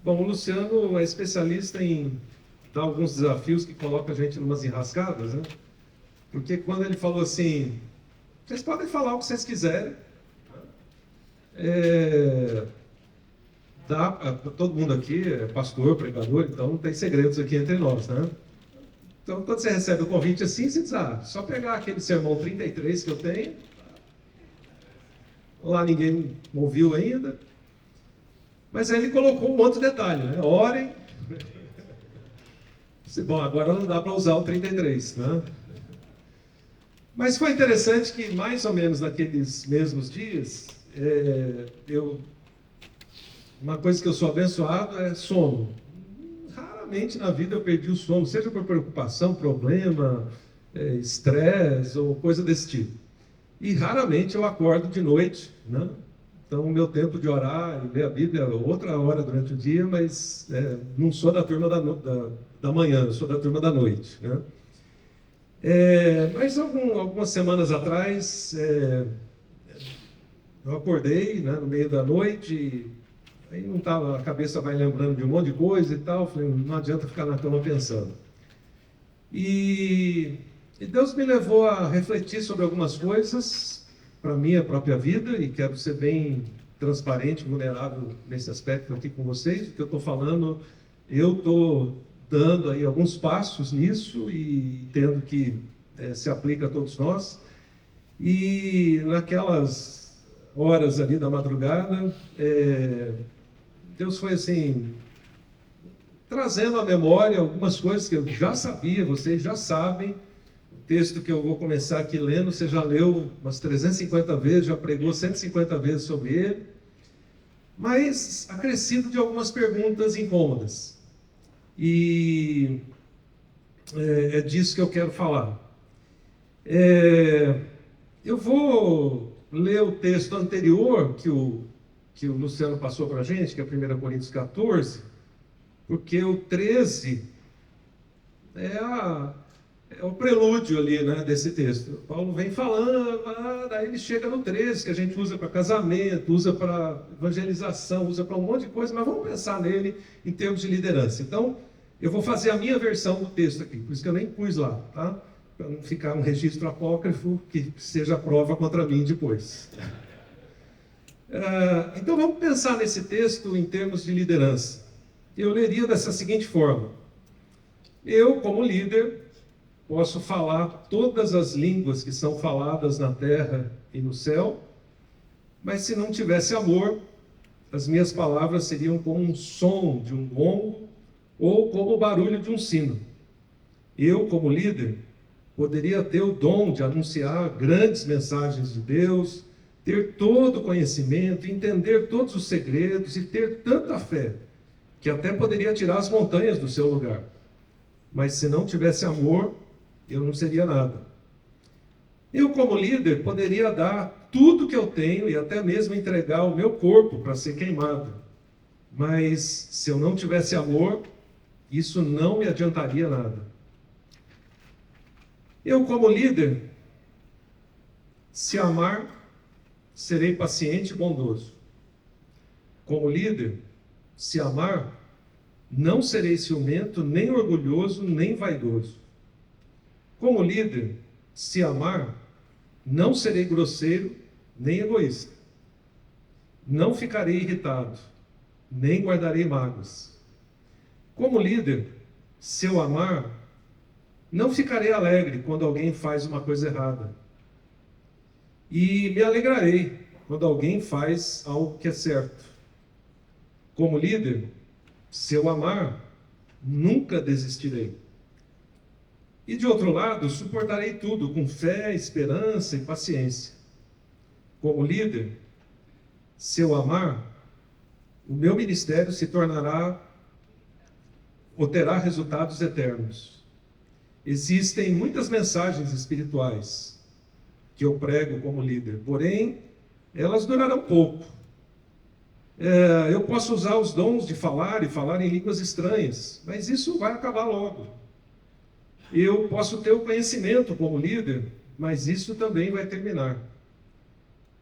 Bom, o Luciano é especialista em dar alguns desafios que colocam a gente em umas enrascadas, né? Porque quando ele falou assim, vocês podem falar o que vocês quiserem, é, todo mundo aqui é pastor, pregador, então não tem segredos aqui entre nós, né? Então, quando você recebe o convite assim, você diz, só pegar aquele sermão 33 que eu tenho, lá ninguém ouviu ainda, mas aí ele colocou um monte de detalhe, né? Orem. Bom, agora não dá para usar o 33, né? Mas foi interessante que, mais ou menos naqueles mesmos dias, uma coisa que eu sou abençoado é sono. Raramente na vida eu perdi o sono, seja por preocupação, problema, estresse ou coisa desse tipo. E raramente eu acordo de noite, né? Então, o meu tempo de orar e ler a Bíblia é outra hora durante o dia, mas não sou da turma da manhã, eu sou da turma da noite, né? Mas algumas semanas atrás, eu acordei, né, no meio da noite, aí não tava, a cabeça vai lembrando de um monte de coisa e tal, falei, não adianta ficar na cama pensando. E Deus me levou a refletir sobre algumas coisas para a minha própria vida, e quero ser bem transparente, vulnerável nesse aspecto aqui com vocês. O que eu estou falando, eu estou dando aí alguns passos nisso e entendo que se aplica a todos nós. E naquelas horas ali da madrugada, Deus foi assim, trazendo à memória algumas coisas que eu já sabia, vocês já sabem. O texto que eu vou começar aqui lendo, você já leu umas 350 vezes, já pregou 150 vezes sobre ele, mas acrescido de algumas perguntas incômodas. E é disso que eu quero falar. Eu vou ler o texto anterior que o Luciano passou para a gente, que é 1 Coríntios 14, porque o 13 é o prelúdio ali, né, desse texto. Paulo vem falando, daí ele chega no 13, que a gente usa para casamento, usa para evangelização, usa para um monte de coisa, mas vamos pensar nele em termos de liderança. Então, eu vou fazer a minha versão do texto aqui, por isso que eu nem pus lá, tá? Para não ficar um registro apócrifo que seja prova contra mim depois. Então vamos pensar nesse texto em termos de liderança. Eu leria dessa seguinte forma: eu, como líder, posso falar todas as línguas que são faladas na terra e no céu, mas se não tivesse amor, as minhas palavras seriam como um som de um gongo ou como o barulho de um sino. Eu, como líder, poderia ter o dom de anunciar grandes mensagens de Deus, ter todo o conhecimento, entender todos os segredos e ter tanta fé, que até poderia tirar as montanhas do seu lugar. Mas se não tivesse amor, eu não seria nada. Eu, como líder, poderia dar tudo que eu tenho e até mesmo entregar o meu corpo para ser queimado. Mas se eu não tivesse amor, isso não me adiantaria nada. Eu, como líder, se amar, serei paciente e bondoso. Como líder, se amar, não serei ciumento, nem orgulhoso, nem vaidoso. Como líder, se amar, não serei grosseiro, nem egoísta. Não ficarei irritado, nem guardarei mágoas. Como líder, se eu amar, não ficarei alegre quando alguém faz uma coisa errada. E me alegrarei quando alguém faz algo que é certo. Como líder, se eu amar, nunca desistirei. E de outro lado, suportarei tudo com fé, esperança e paciência. Como líder, se eu amar, o meu ministério se tornará ou terá resultados eternos. Existem muitas mensagens espirituais que eu prego como líder, porém, elas durarão pouco. Eu posso usar os dons de falar e falar em línguas estranhas, mas isso vai acabar logo. Eu posso ter o conhecimento como líder, mas isso também vai terminar.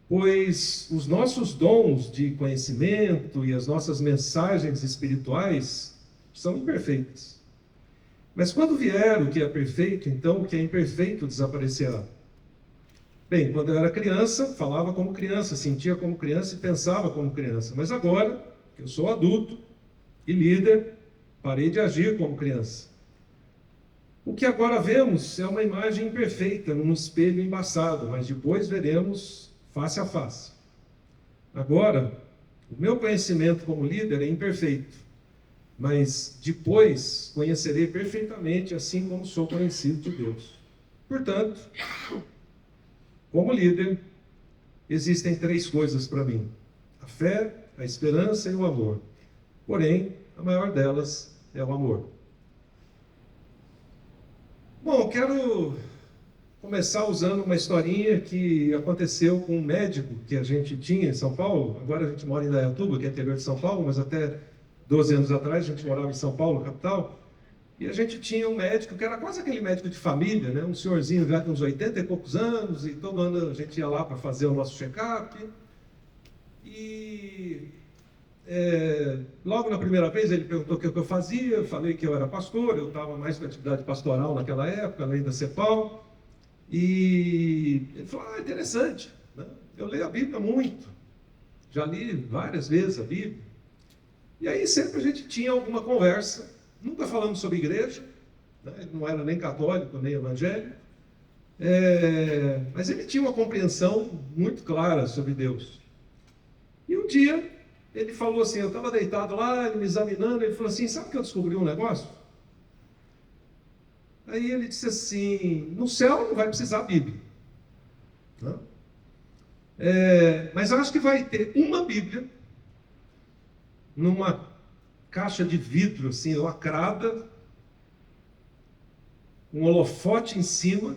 pois os nossos dons de conhecimento e as nossas mensagens espirituais são imperfeitas. Mas quando vier o que é perfeito, então o que é imperfeito desaparecerá. Bem, quando eu era criança, falava como criança, sentia como criança e pensava como criança. Mas agora, que eu sou adulto e líder, parei de agir como criança. O que agora vemos é uma imagem imperfeita, num espelho embaçado, mas depois veremos face a face. Agora, o meu conhecimento como líder é imperfeito, mas depois conhecerei perfeitamente, assim como sou conhecido de Deus. Portanto, como líder, existem 3 coisas para mim: a fé, a esperança e o amor. Porém, a maior delas é o amor. Bom, eu quero começar usando uma historinha que aconteceu com um médico que a gente tinha em São Paulo. Agora a gente mora em Indaiatuba, que é interior de São Paulo, mas até 12 anos atrás a gente morava em São Paulo, capital. E a gente tinha um médico que era quase aquele médico de família, né? Um senhorzinho já com uns 80 e poucos anos, e todo ano a gente ia lá para fazer o nosso check-up. E logo na primeira vez ele perguntou o que eu fazia, eu falei que eu era pastor, eu estava mais com atividade pastoral naquela época, além da CEPAL. E ele falou, interessante, né? Eu leio a Bíblia muito, já li várias vezes a Bíblia. E aí sempre a gente tinha alguma conversa, nunca falamos sobre igreja, né? Ele não era nem católico, nem evangélico, mas ele tinha uma compreensão muito clara sobre Deus. E um dia ele falou assim, eu estava deitado lá, ele me examinando, ele falou assim, sabe que eu descobri um negócio? Aí ele disse assim, no céu não vai precisar Bíblia, né? Mas eu acho que vai ter uma Bíblia numa caixa de vidro assim, lacrada, um holofote em cima,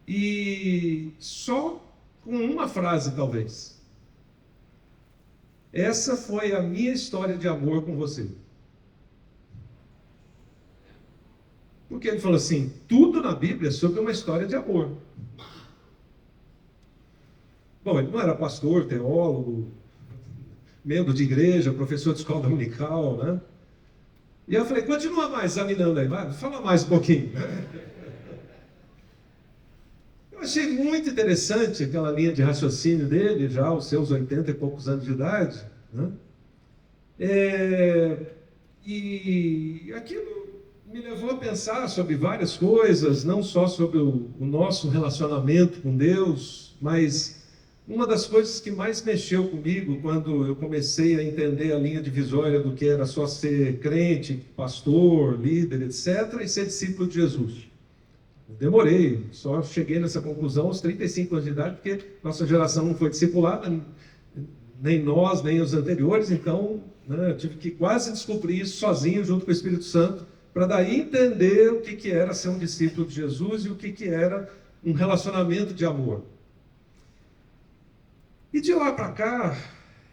e só com uma frase talvez: essa foi a minha história de amor com você. Porque ele falou assim, tudo na Bíblia é sobre uma história de amor. Bom, ele não era pastor, teólogo, membro de igreja, professor de escola dominical, né? E eu falei, continua mais examinando aí, vai, fala mais um pouquinho. Eu achei muito interessante aquela linha de raciocínio dele, já aos seus 80 e poucos anos de idade, né? E aquilo me levou a pensar sobre várias coisas, não só sobre o nosso relacionamento com Deus, mas uma das coisas que mais mexeu comigo quando eu comecei a entender a linha divisória do que era só ser crente, pastor, líder, etc., e ser discípulo de Jesus. Eu demorei, só cheguei nessa conclusão aos 35 anos de idade, porque nossa geração não foi discipulada, nem nós, nem os anteriores, então, né, eu tive que quase descobrir isso sozinho, junto com o Espírito Santo, para daí entender o que era ser um discípulo de Jesus e o que era um relacionamento de amor. E de lá para cá,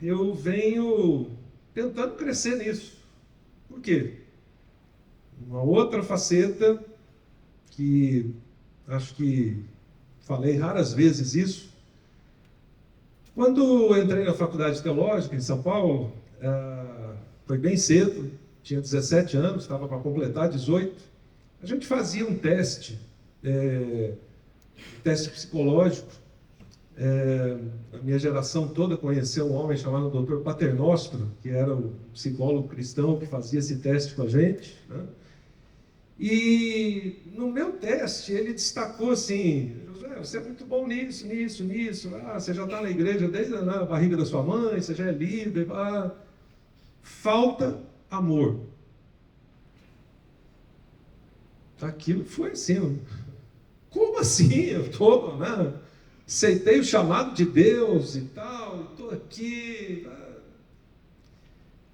eu venho tentando crescer nisso. Por quê? Uma outra faceta, que acho que falei raras vezes isso. Quando eu entrei na faculdade teológica em São Paulo, foi bem cedo, tinha 17 anos, estava para completar 18. A gente fazia um teste psicológico. A minha geração toda conheceu um homem chamado Dr. Paternostro, que era o psicólogo cristão que fazia esse teste com a gente, né? E no meu teste ele destacou assim, José, você é muito bom nisso, você já está na igreja desde a barriga da sua mãe, você já é líder, falta amor. Aquilo foi assim, como assim? Eu estou, né? Aceitei o chamado de Deus e tal, estou aqui.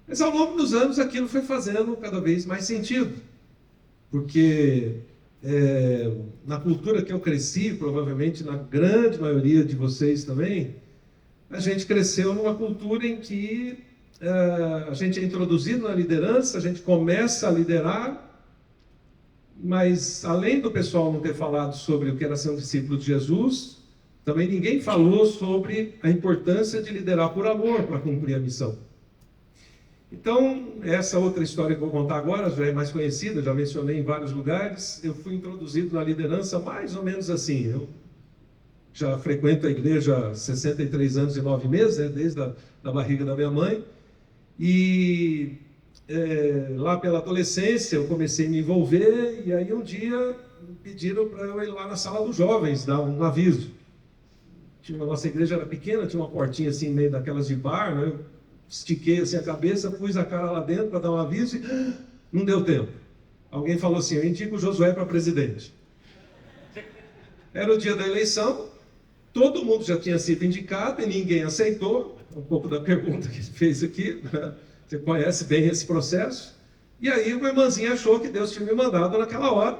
Mas ao longo dos anos aquilo foi fazendo cada vez mais sentido, porque na cultura que eu cresci, provavelmente na grande maioria de vocês também, a gente cresceu numa cultura em que a gente é introduzido na liderança, a gente começa a liderar, mas além do pessoal não ter falado sobre o que era ser um discípulo de Jesus, Também ninguém falou sobre a importância de liderar por amor para cumprir a missão. Então, essa outra história que eu vou contar agora já é mais conhecida, já mencionei em vários lugares. Eu fui introduzido na liderança mais ou menos assim. Eu já frequento a igreja há 63 anos e 9 meses, né, desde a da barriga da minha mãe. E lá pela adolescência eu comecei a me envolver, e aí um dia me pediram para eu ir lá na sala dos jovens, dar um aviso. A nossa igreja era pequena, tinha uma portinha assim, meio daquelas de bar, né? Eu estiquei assim a cabeça, pus a cara lá dentro para dar um aviso e não deu tempo. Alguém falou assim: eu indico o Josué para presidente. Era o dia da eleição, todo mundo já tinha sido indicado e ninguém aceitou. Um pouco da pergunta que fez aqui, né? Você conhece bem esse processo. E aí uma irmãzinha achou que Deus tinha me mandado naquela hora.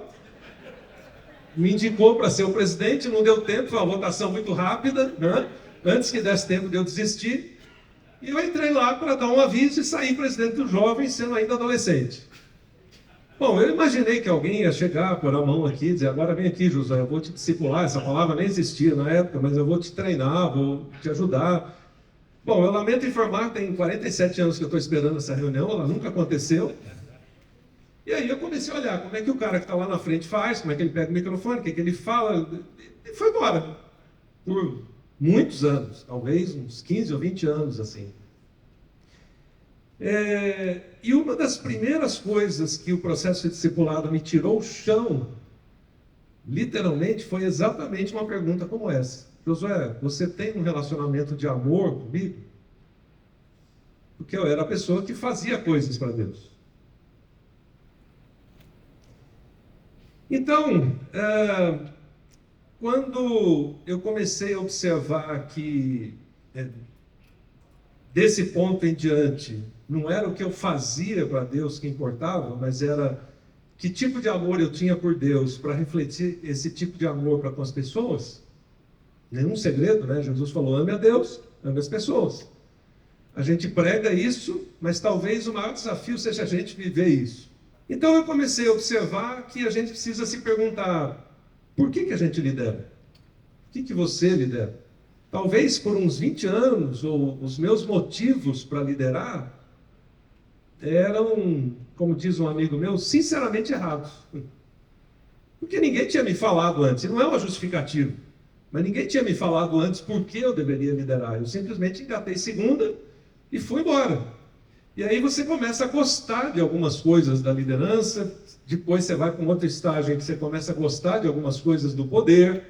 Me indicou para ser o presidente, não deu tempo, foi uma votação muito rápida, né? Antes que desse tempo de eu desistir. E eu entrei lá para dar um aviso e saí presidente dos jovens, sendo ainda adolescente. Bom, eu imaginei que alguém ia chegar, pôr a mão aqui e dizer: agora vem aqui, José, eu vou te discipular. Essa palavra nem existia na época, mas eu vou te treinar, vou te ajudar. Bom, eu lamento informar, tem 47 anos que eu estou esperando essa reunião, ela nunca aconteceu. E aí eu comecei a olhar como é que o cara que está lá na frente faz, como é que ele pega o microfone, o que ele fala, e foi embora. Por muitos anos, talvez uns 15 ou 20 anos assim. E uma das primeiras coisas que o processo de discipulado me tirou o chão, literalmente, foi exatamente uma pergunta como essa: Josué, você tem um relacionamento de amor comigo? Porque eu era a pessoa que fazia coisas para Deus. Então, quando eu comecei a observar que, desse ponto em diante, não era o que eu fazia para Deus que importava, mas era que tipo de amor eu tinha por Deus para refletir esse tipo de amor para com as pessoas. Nenhum segredo, né? Jesus falou: ame a Deus, ame as pessoas. A gente prega isso, mas talvez o maior desafio seja a gente viver isso. Então eu comecei a observar que a gente precisa se perguntar: por que a gente lidera? Por que você lidera? Talvez por uns 20 anos, os meus motivos para liderar eram, como diz um amigo meu, sinceramente errados. Porque ninguém tinha me falado antes, e não é uma justificativa, mas ninguém tinha me falado antes por que eu deveria liderar. Eu simplesmente engatei segunda e fui embora. E aí você começa a gostar de algumas coisas da liderança, depois você vai para um outro estágio em que você começa a gostar de algumas coisas do poder,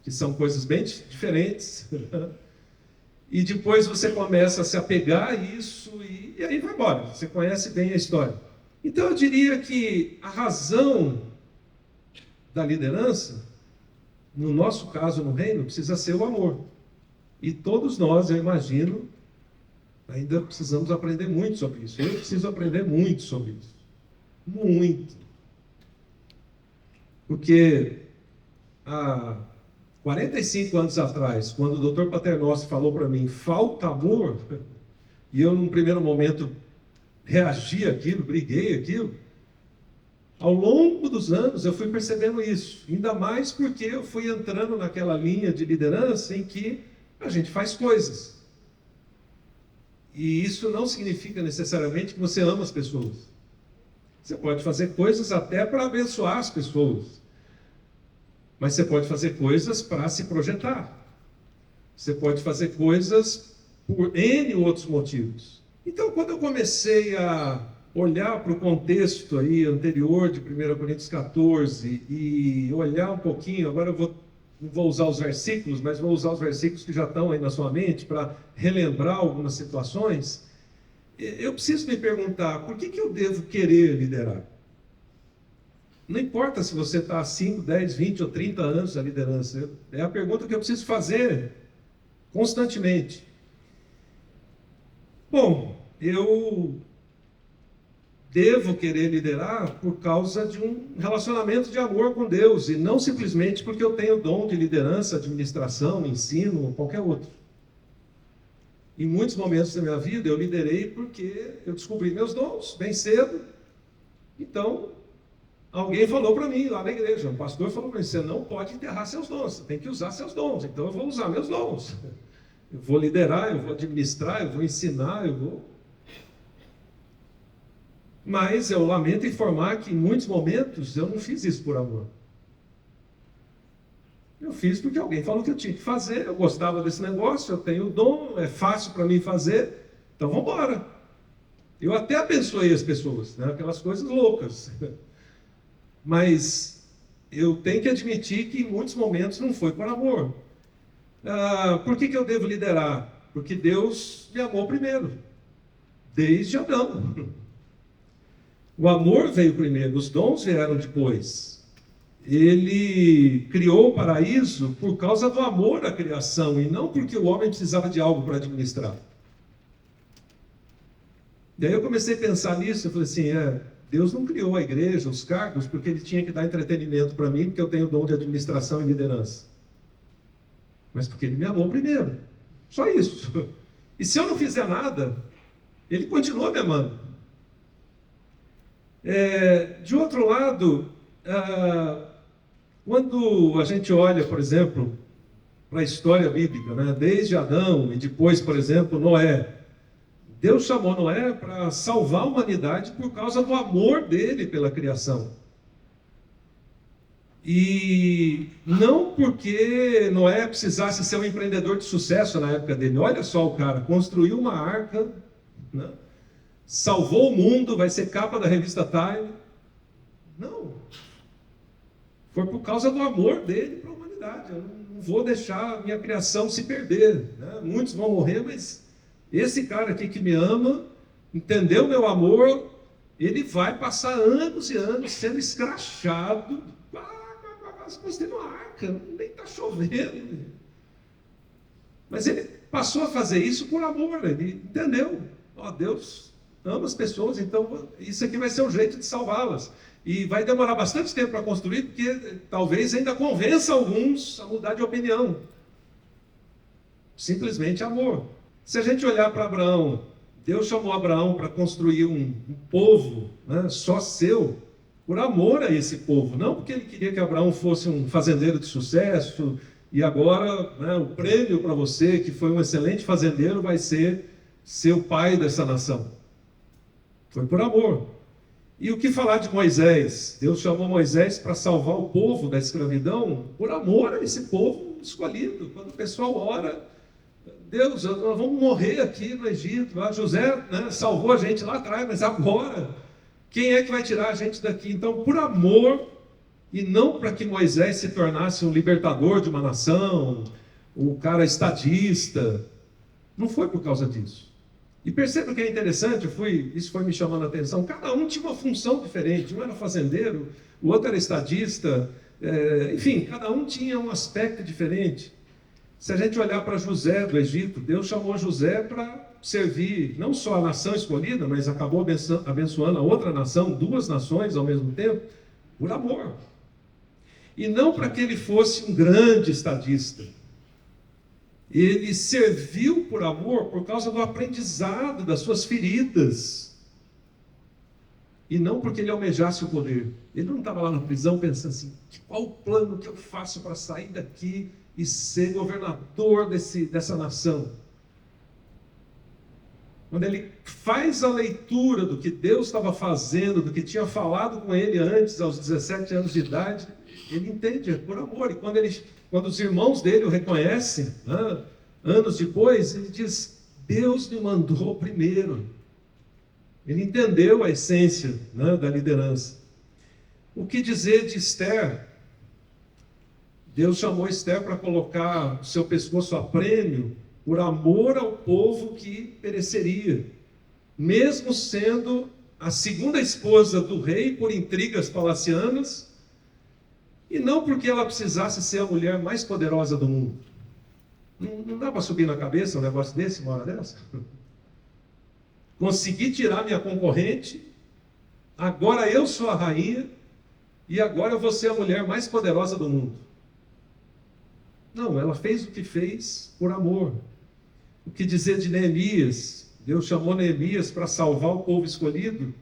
que são coisas bem diferentes, e depois você começa a se apegar a isso, e aí vai embora. Você conhece bem a história. Então eu diria que a razão da liderança, no nosso caso no reino, precisa ser o amor. E todos nós, eu imagino, ainda precisamos aprender muito sobre isso. Eu preciso aprender muito sobre isso. Muito. Porque há 45 anos atrás, quando o Dr. Paternoster falou para mim: falta amor, e eu num primeiro momento reagi àquilo, briguei aquilo, ao longo dos anos eu fui percebendo isso. Ainda mais porque eu fui entrando naquela linha de liderança em que a gente faz coisas. E isso não significa necessariamente que você ama as pessoas. Você pode fazer coisas até para abençoar as pessoas. Mas você pode fazer coisas para se projetar. Você pode fazer coisas por N outros motivos. Então, quando eu comecei a olhar para o contexto aí anterior de 1 Coríntios 14 e olhar um pouquinho, agora eu não vou usar os versículos, mas vou usar os versículos que já estão aí na sua mente para relembrar algumas situações. Eu preciso me perguntar: por que eu devo querer liderar? Não importa se você está há 5, 10, 20 ou 30 anos na liderança. É a pergunta que eu preciso fazer constantemente. Bom, eu devo querer liderar por causa de um relacionamento de amor com Deus, e não simplesmente porque eu tenho dom de liderança, administração, ensino ou qualquer outro. Em muitos momentos da minha vida eu liderei porque eu descobri meus dons bem cedo. Então, Alguém falou para mim lá na igreja, um pastor falou para mim, você não pode enterrar seus dons, você tem que usar seus dons. Então eu vou usar meus dons. Eu vou liderar, eu vou administrar, eu vou ensinar, eu vou... Mas eu lamento informar que em muitos momentos eu não fiz isso por amor. Eu fiz porque alguém falou que eu tinha que fazer, eu gostava desse negócio, eu tenho o dom, é fácil para mim fazer, então vamos embora. Eu até abençoei as pessoas, né? Aquelas coisas loucas. Mas eu tenho que admitir que em muitos momentos não foi por amor. Por que eu devo liderar? Porque Deus me amou primeiro, desde Adão. O amor veio primeiro, os dons vieram depois. Ele criou o paraíso por causa do amor à criação e não porque o homem precisava de algo para administrar. E aí eu comecei a pensar nisso, eu falei assim, Deus não criou a igreja, os cargos, porque ele tinha que dar entretenimento para mim, porque eu tenho o dom de administração e liderança. Mas porque ele me amou primeiro. Só isso. E se eu não fizer nada, ele continua me amando. De outro lado, quando a gente olha, por exemplo, para a história bíblica, né, desde Adão e depois, por exemplo, Noé, Deus chamou Noé para salvar a humanidade por causa do amor dele pela criação. E não porque Noé precisasse ser um empreendedor de sucesso na época dele. Olha só o cara, construiu uma arca, né? Salvou o mundo, vai ser capa da revista Time. Não. Foi por causa do amor dele para a humanidade. Eu não vou deixar a minha criação se perder, né? Muitos vão morrer, mas esse cara aqui que me ama, entendeu meu amor, ele vai passar anos e anos sendo escrachado. Construindo uma arca, nem está chovendo. Mas ele passou a fazer isso por amor, ele entendeu. Deus ama as pessoas, então isso aqui vai ser um jeito de salvá-las. E vai demorar bastante tempo para construir, porque talvez ainda convença alguns a mudar de opinião. Simplesmente amor. Se a gente olhar para Abraão, Deus chamou Abraão para construir um povo, né, só seu, por amor a esse povo. Não porque ele queria que Abraão fosse um fazendeiro de sucesso, e agora, né, o prêmio para você, que foi um excelente fazendeiro, vai ser o pai dessa nação. Foi por amor. E o que falar de Moisés? Deus chamou Moisés para salvar o povo da escravidão por amor a esse povo escolhido. Quando o pessoal ora, Deus, nós vamos morrer aqui no Egito. José, né, salvou a gente lá atrás, mas agora, quem é que vai tirar a gente daqui? Então, por amor, e não para que Moisés se tornasse um libertador de uma nação, um cara estadista, não foi por causa disso. E perceba que é interessante, isso foi me chamando a atenção, cada um tinha uma função diferente, um era fazendeiro, o outro era estadista, enfim, cada um tinha um aspecto diferente. Se a gente olhar para José do Egito, Deus chamou José para servir não só a nação escolhida, mas acabou abençoando a outra nação, duas nações ao mesmo tempo, por amor. E não para que ele fosse um grande estadista. Ele serviu por amor por causa do aprendizado das suas feridas. E não porque ele almejasse o poder. Ele não estava lá na prisão pensando assim, qual o plano que eu faço para sair daqui e ser governador dessa nação. Quando ele faz a leitura do que Deus estava fazendo, do que tinha falado com ele antes, aos 17 anos de idade, ele entende, é por amor. E quando os irmãos dele o reconhecem, né, anos depois, ele diz, Deus me mandou primeiro. Ele entendeu a essência, né, da liderança. O que dizer de Esther? Deus chamou Esther para colocar o seu pescoço a prêmio por amor ao povo que pereceria, mesmo sendo a segunda esposa do rei por intrigas palacianas, e não porque ela precisasse ser a mulher mais poderosa do mundo. Não dá para subir na cabeça um negócio desse, uma hora dessa? Consegui tirar minha concorrente, agora eu sou a rainha, e agora eu vou ser a mulher mais poderosa do mundo. Não, ela fez o que fez por amor. O que dizer de Neemias? Deus chamou Neemias para salvar o povo escolhido.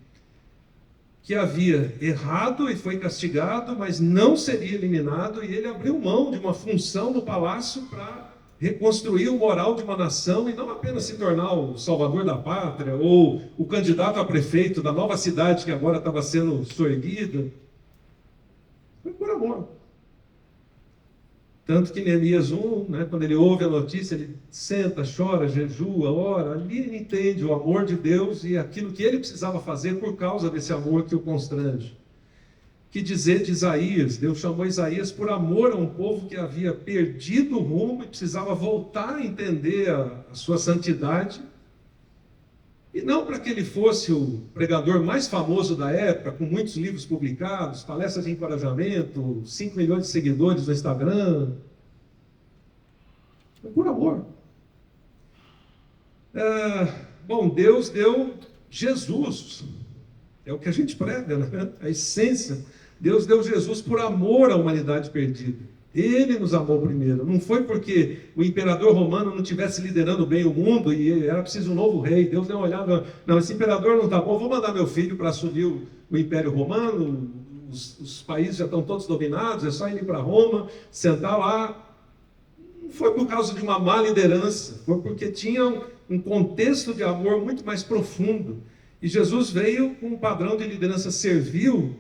que havia errado e foi castigado, mas não seria eliminado, e ele abriu mão de uma função no palácio para reconstruir o moral de uma nação e não apenas se tornar o salvador da pátria ou o candidato a prefeito da nova cidade que agora estava sendo soerguida. Foi por amor. Tanto que Neemias 1, né, quando ele ouve a notícia, ele senta, chora, jejua, ora, ali ele entende o amor de Deus e aquilo que ele precisava fazer por causa desse amor que o constrange. Que dizer de Isaías? Deus chamou Isaías por amor a um povo que havia perdido o rumo e precisava voltar a entender a sua santidade. E não para que ele fosse o pregador mais famoso da época, com muitos livros publicados, palestras de encorajamento, 5 milhões de seguidores no Instagram. Foi por amor. Bom, Deus deu Jesus. É o que a gente prega, né? A essência. Deus deu Jesus por amor à humanidade perdida. Ele nos amou primeiro. Não foi porque o imperador romano não estivesse liderando bem o mundo e era preciso um novo rei. Deus deu uma olhada, não, esse imperador não está bom, vou mandar meu filho para assumir o Império Romano, os países já estão todos dominados, é só ir para Roma, sentar lá. Não foi por causa de uma má liderança, foi porque tinha um contexto de amor muito mais profundo. E Jesus veio com um padrão de liderança servil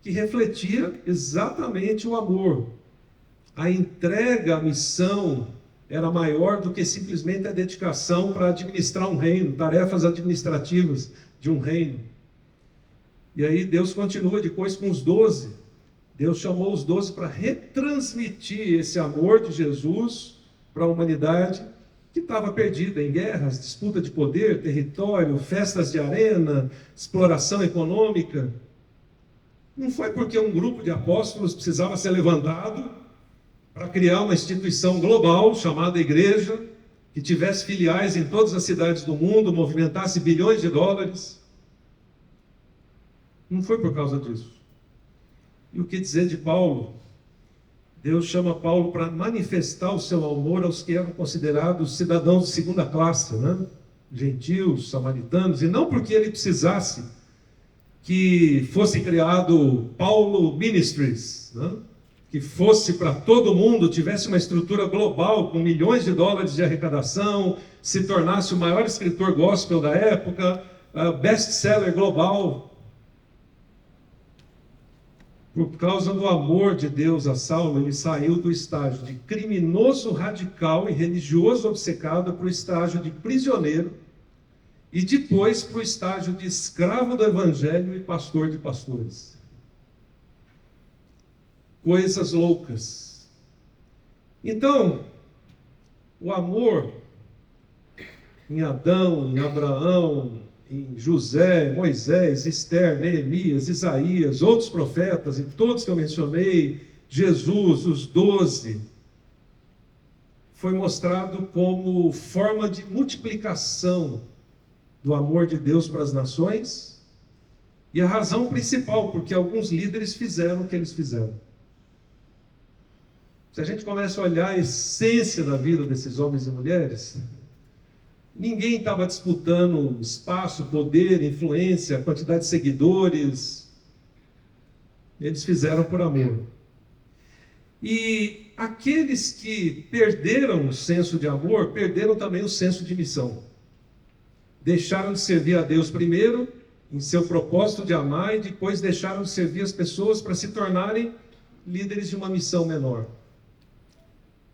que refletia exatamente o amor. A entrega, a missão era maior do que simplesmente a dedicação para administrar um reino, tarefas administrativas de um reino. E aí Deus continua depois com os 12. Deus chamou os 12 para retransmitir esse amor de Jesus para a humanidade que estava perdida em guerras, disputa de poder, território, festas de arena, exploração econômica. Não foi porque um grupo de apóstolos precisava ser levantado para criar uma instituição global chamada igreja, que tivesse filiais em todas as cidades do mundo, movimentasse bilhões de dólares. Não foi por causa disso. E o que dizer de Paulo? Deus chama Paulo para manifestar o seu amor aos que eram considerados cidadãos de segunda classe, né? Gentios, samaritanos, e não porque ele precisasse que fosse criado Paulo Ministries, né? Que fosse para todo mundo, tivesse uma estrutura global com milhões de dólares de arrecadação, se tornasse o maior escritor gospel da época, best-seller global. Por causa do amor de Deus a Saulo, ele saiu do estágio de criminoso radical e religioso obcecado para o estágio de prisioneiro e depois para o estágio de escravo do evangelho e pastor de pastores. Coisas loucas. Então, o amor em Adão, em Abraão, em José, Moisés, Esther, Neemias, Isaías, outros profetas, e todos que eu mencionei, Jesus, os 12, foi mostrado como forma de multiplicação do amor de Deus para as nações, e a razão principal, porque alguns líderes fizeram o que eles fizeram. Se a gente começa a olhar a essência da vida desses homens e mulheres, ninguém estava disputando espaço, poder, influência, quantidade de seguidores. Eles fizeram por amor. E aqueles que perderam o senso de amor, perderam também o senso de missão. Deixaram de servir a Deus primeiro, em seu propósito de amar, e depois deixaram de servir as pessoas para se tornarem líderes de uma missão menor.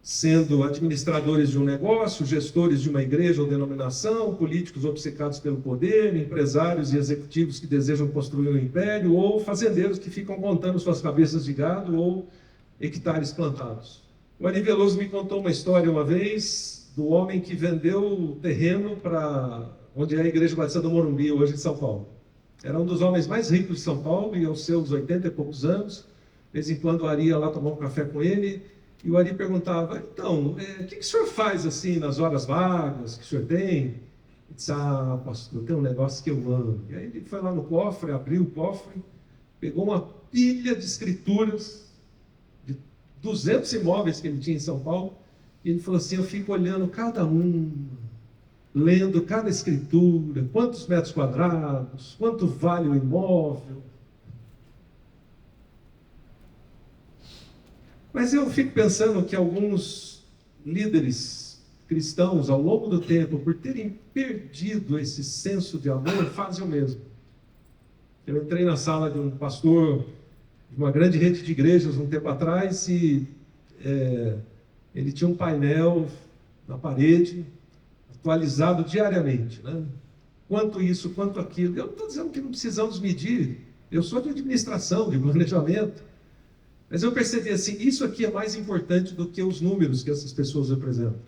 Sendo administradores de um negócio, gestores de uma igreja ou denominação, políticos obcecados pelo poder, empresários e executivos que desejam construir um império, ou fazendeiros que ficam contando suas cabeças de gado ou hectares plantados. O Ari Veloso me contou uma história uma vez do homem que vendeu o terreno para onde é a Igreja Batista do Morumbi, hoje em São Paulo. Era um dos homens mais ricos de São Paulo, e aos seus 80 e poucos anos, de vez em quando o Ari ia lá tomar um café com ele. E o Ari perguntava, então, o que o senhor faz assim nas horas vagas que o senhor tem? Ele disse, pastor, tem um negócio que eu amo. E aí ele foi lá no cofre, abriu o cofre, pegou uma pilha de escrituras, de 200 imóveis que ele tinha em São Paulo, e ele falou assim, eu fico olhando cada um, lendo cada escritura, quantos metros quadrados, quanto vale o imóvel. Mas eu fico pensando que alguns líderes cristãos, ao longo do tempo, por terem perdido esse senso de amor, fazem o mesmo. Eu entrei na sala de um pastor de uma grande rede de igrejas um tempo atrás e ele tinha um painel na parede, atualizado diariamente, né? Quanto isso, quanto aquilo. Eu não estou dizendo que não precisamos medir, eu sou de administração, de planejamento, mas eu percebi assim, isso aqui é mais importante do que os números que essas pessoas representam.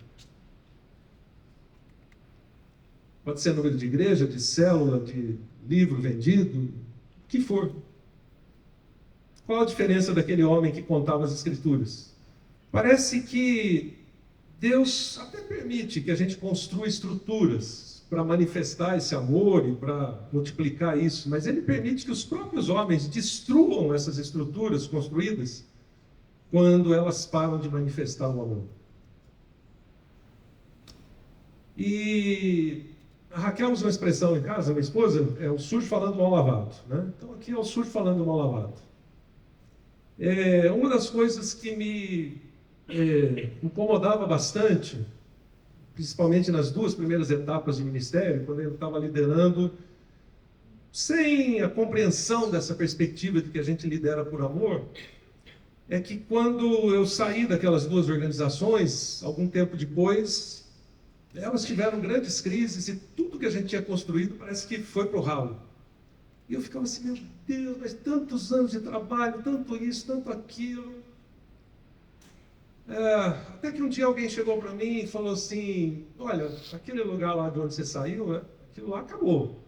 Pode ser número de igreja, de célula, de livro vendido, o que for. Qual a diferença daquele homem que contava as escrituras? Parece que Deus até permite que a gente construa estruturas para manifestar esse amor e para multiplicar isso, mas Ele permite que os próprios homens destruam essas estruturas construídas quando elas param de manifestar o amor. E a Raquel usa uma expressão em casa, minha esposa, é o sujo falando mal lavado, né? Então aqui é o sujo falando mal lavado. Uma das coisas que me incomodava bastante, principalmente nas 2 primeiras etapas de ministério, quando eu estava liderando, sem a compreensão dessa perspectiva de que a gente lidera por amor, é que quando eu saí daquelas 2 organizações, algum tempo depois, elas tiveram grandes crises e tudo que a gente tinha construído parece que foi para o ralo. E eu ficava assim, meu Deus, mas tantos anos de trabalho, tanto isso, tanto aquilo. Até que um dia alguém chegou para mim e falou assim, olha, aquele lugar lá de onde você saiu, aquilo lá acabou.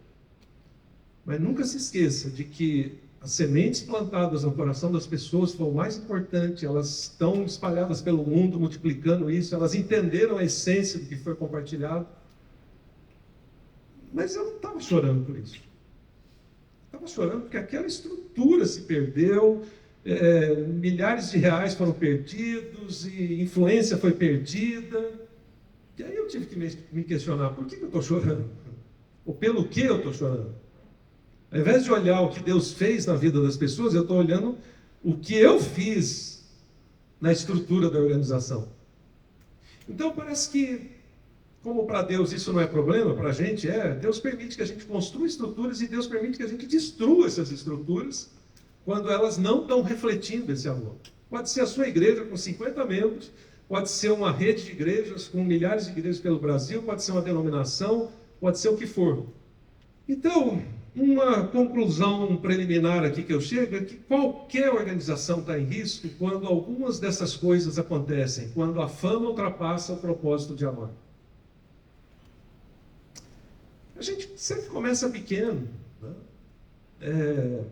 Mas nunca se esqueça de que as sementes plantadas no coração das pessoas foi o mais importante, elas estão espalhadas pelo mundo, multiplicando isso, elas entenderam a essência do que foi compartilhado. Mas eu não estava chorando por isso. Estava chorando porque aquela estrutura se perdeu, milhares de reais foram perdidos, e influência foi perdida. E aí eu tive que me questionar, por que eu estou chorando? Ou pelo que eu estou chorando? Ao invés de olhar o que Deus fez na vida das pessoas, eu estou olhando o que eu fiz na estrutura da organização. Então parece que, como para Deus isso não é problema, para a gente Deus permite que a gente construa estruturas e Deus permite que a gente destrua essas estruturas quando elas não estão refletindo esse amor. Pode ser a sua igreja com 50 membros, pode ser uma rede de igrejas com milhares de igrejas pelo Brasil, pode ser uma denominação, pode ser o que for. Então, uma conclusão preliminar aqui que eu chego é que qualquer organização está em risco quando algumas dessas coisas acontecem, quando a fama ultrapassa o propósito de amar. A gente sempre começa pequeno, né?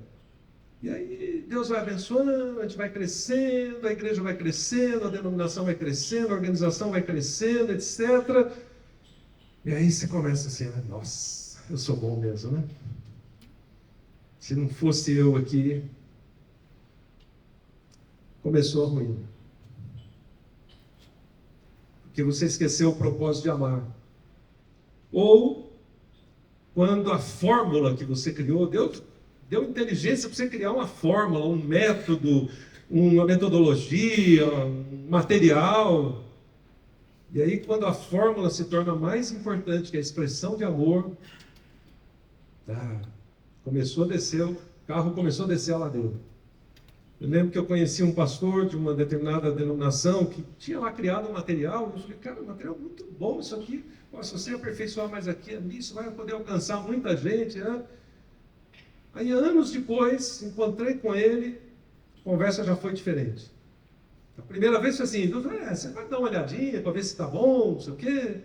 E aí Deus vai abençoando, a gente vai crescendo, a igreja vai crescendo, a denominação vai crescendo, a organização vai crescendo, etc. E aí você começa assim, né? Nossa, eu sou bom mesmo, né? Se não fosse eu aqui, começou a ruim. Porque você esqueceu o propósito de amar. Ou, quando a fórmula que você criou, deu inteligência para você criar uma fórmula, um método, uma metodologia, um material. E aí, quando a fórmula se torna mais importante que a expressão de amor, começou a descer, o carro começou a descer a ladeira. Eu lembro que eu conheci um pastor de uma determinada denominação que tinha lá criado um material, e eu falei, cara, um material muito bom isso aqui, se você aperfeiçoar mais aqui, nisso vai poder alcançar muita gente, né? Aí, anos depois, encontrei com ele, a conversa já foi diferente. A primeira vez foi assim, você vai dar uma olhadinha para ver se está bom, não sei o quê.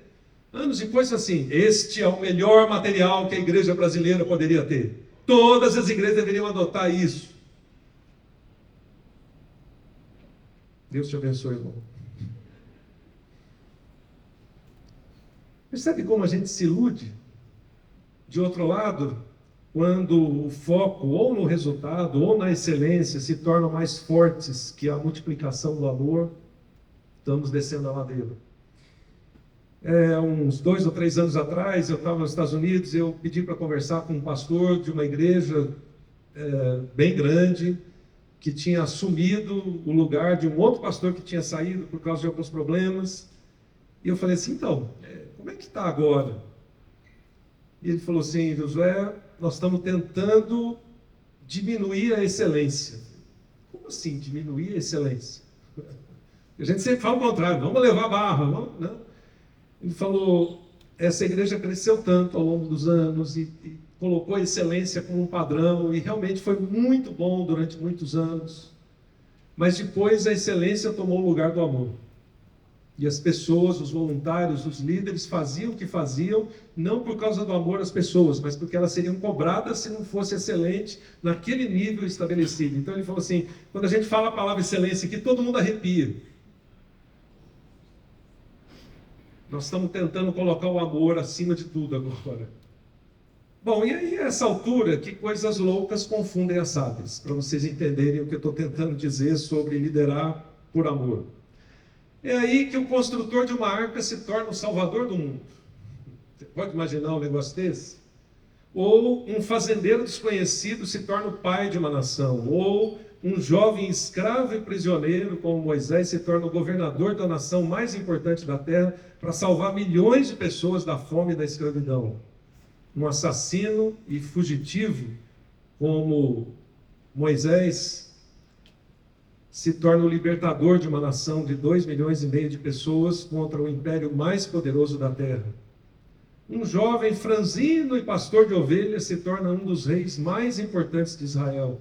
Anos depois foi assim, este é o melhor material que a igreja brasileira poderia ter. Todas as igrejas deveriam adotar isso. Deus te abençoe, irmão. Percebe como a gente se ilude? De outro lado, quando o foco ou no resultado ou na excelência se tornam mais fortes que a multiplicação do amor, estamos descendo a ladeira. Uns 2 ou 3 anos atrás, eu estava nos Estados Unidos, eu pedi para conversar com um pastor de uma igreja bem grande, que tinha assumido o lugar de um outro pastor que tinha saído por causa de alguns problemas. E eu falei assim, então, como é que está agora? E ele falou assim, Josué, nós estamos tentando diminuir a excelência. Como assim diminuir a excelência? A gente sempre fala o contrário, vamos levar a barra, vamos, não? Ele falou, essa igreja cresceu tanto ao longo dos anos e colocou a excelência como um padrão, e realmente foi muito bom durante muitos anos, mas depois a excelência tomou o lugar do amor. E as pessoas, os voluntários, os líderes faziam o que faziam, não por causa do amor às pessoas, mas porque elas seriam cobradas se não fosse excelente naquele nível estabelecido. Então ele falou assim, quando a gente fala a palavra excelência aqui, todo mundo arrepia. Nós estamos tentando colocar o amor acima de tudo agora. Bom, e aí, a essa altura, que coisas loucas confundem as sábias, para vocês entenderem o que eu estou tentando dizer sobre liderar por amor. É aí que o construtor de uma arca se torna o salvador do mundo. Você pode imaginar um negócio desse? Ou um fazendeiro desconhecido se torna o pai de uma nação. Ou um jovem escravo e prisioneiro como Moisés se torna o governador da nação mais importante da terra para salvar milhões de pessoas da fome e da escravidão. Um assassino e fugitivo como Moisés se torna o libertador de uma nação de 2,5 milhões de pessoas contra o império mais poderoso da terra. Um jovem franzino e pastor de ovelhas se torna um dos reis mais importantes de Israel.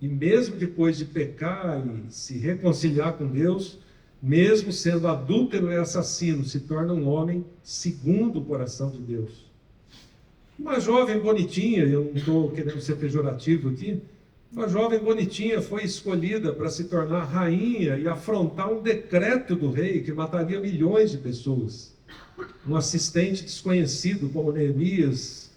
E mesmo depois de pecar e se reconciliar com Deus, mesmo sendo adúltero e assassino, se torna um homem segundo o coração de Deus. Uma jovem bonitinha, eu não estou querendo ser pejorativo aqui, uma jovem bonitinha foi escolhida para se tornar rainha e afrontar um decreto do rei que mataria milhões de pessoas. Um assistente desconhecido como Neemias,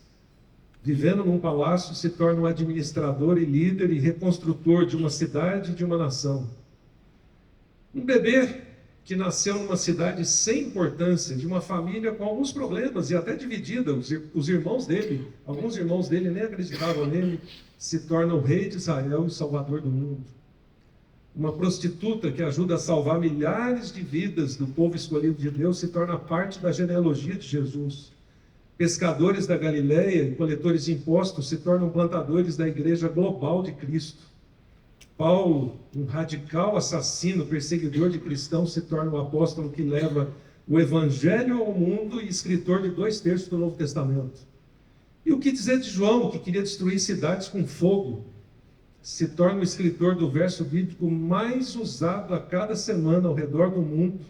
vivendo num palácio, se torna um administrador e líder e reconstrutor de uma cidade e de uma nação. Um bebê que nasceu numa cidade sem importância, de uma família com alguns problemas e até dividida, os irmãos dele, alguns irmãos dele nem acreditavam nele, se torna o rei de Israel e o salvador do mundo. Uma prostituta que ajuda a salvar milhares de vidas do povo escolhido de Deus se torna parte da genealogia de Jesus. Pescadores da Galileia e coletores de impostos se tornam plantadores da igreja global de Cristo. Paulo, um radical assassino, perseguidor de cristãos, se torna um apóstolo que leva o evangelho ao mundo e escritor de 2/3 do Novo Testamento. E o que dizer de João, que queria destruir cidades com fogo, se torna o escritor do verso bíblico mais usado a cada semana ao redor do mundo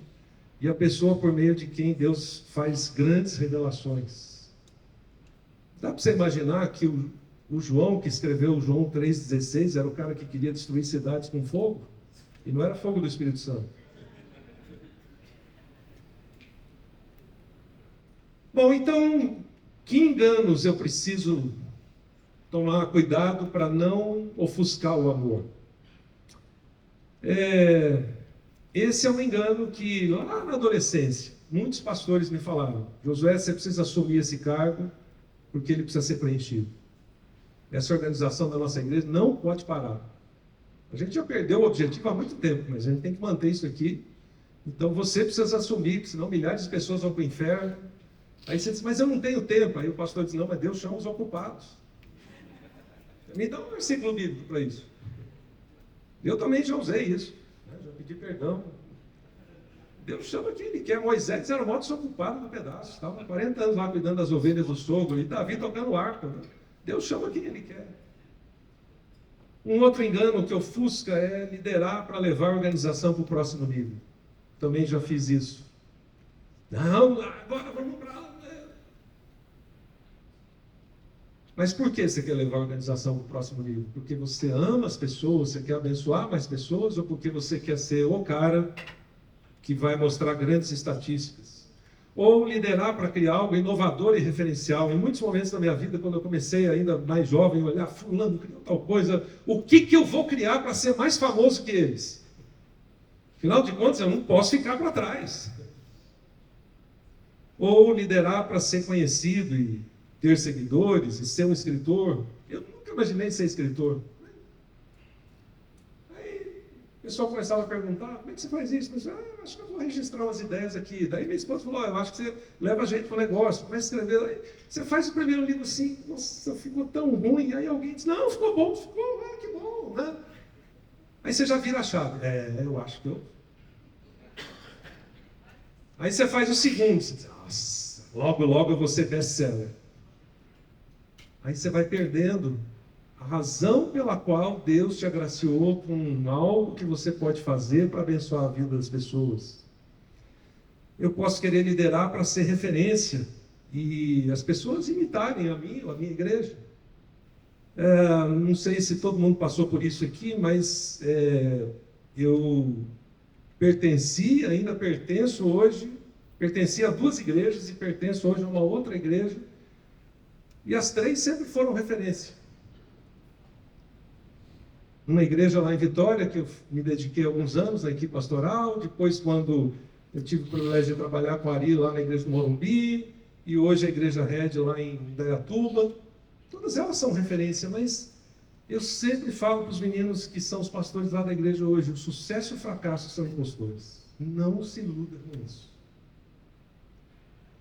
e a pessoa por meio de quem Deus faz grandes revelações. Dá para você imaginar que o João, que escreveu João 3,16, era o cara que queria destruir cidades com fogo? E não era fogo do Espírito Santo. Bom, então, que enganos eu preciso tomar cuidado para não ofuscar o amor? Esse é um engano que, lá na adolescência, muitos pastores me falaram: Josué, você precisa assumir esse cargo, porque ele precisa ser preenchido. Essa organização da nossa igreja não pode parar. A gente já perdeu o objetivo há muito tempo, mas a gente tem que manter isso aqui. Então você precisa assumir, senão milhares de pessoas vão para o inferno. Aí você diz, mas eu não tenho tempo. Aí o pastor diz, não, mas Deus chama os ocupados. Me dá um versículo bíblico para isso. Eu também já usei isso, né? Já pedi perdão. Deus chama quem Ele quer. Moisés era o maior desocupado do pedaço. Estava 40 anos lá cuidando das ovelhas do sogro. E Davi tocando harpa. Né? Deus chama quem Ele quer. Um outro engano que ofusca é liderar para levar a organização para o próximo nível. Também já fiz isso. Não, agora vamos para lá. Mas por que você quer levar a organização para o próximo nível? Porque você ama as pessoas, você quer abençoar mais pessoas, ou porque você quer ser o cara que vai mostrar grandes estatísticas? Ou liderar para criar algo inovador e referencial? Em muitos momentos da minha vida, quando eu comecei ainda mais jovem, olhar, fulano criou tal coisa, o que eu vou criar para ser mais famoso que eles? Afinal de contas, eu não posso ficar para trás. Ou liderar para ser conhecido e ter seguidores e ser um escritor. Eu nunca imaginei ser escritor. pessoal começava a perguntar, como é que você faz isso? Eu acho que eu vou registrar umas ideias aqui. Daí minha esposa falou, eu acho que você leva a gente para o negócio, começa a escrever. Aí, você faz o primeiro livro assim, nossa, ficou tão ruim. Aí alguém diz, não, ficou bom, que bom, né? Aí você já vira a chave. Eu acho que eu... Aí você faz o segundo, você diz, nossa, logo, logo eu vou ser best-seller. Aí você vai perdendo a razão pela qual Deus te agraciou com algo que você pode fazer para abençoar a vida das pessoas. Eu posso querer liderar para ser referência e as pessoas imitarem a mim ou a minha igreja. Não sei se todo mundo passou por isso aqui, mas eu pertenci, ainda pertenço hoje, pertenci a 2 igrejas e pertenço hoje a uma outra igreja, e as 3 sempre foram referência. Uma igreja lá em Vitória, que eu me dediquei alguns anos na equipe pastoral, depois quando eu tive o privilégio de trabalhar com a Ari lá na igreja do Morumbi, e hoje a igreja Red lá em Indaiatuba, todas elas são referência, mas eu sempre falo para os meninos que são os pastores lá da igreja hoje, o sucesso e o fracasso são impostores. Não se iluda com isso.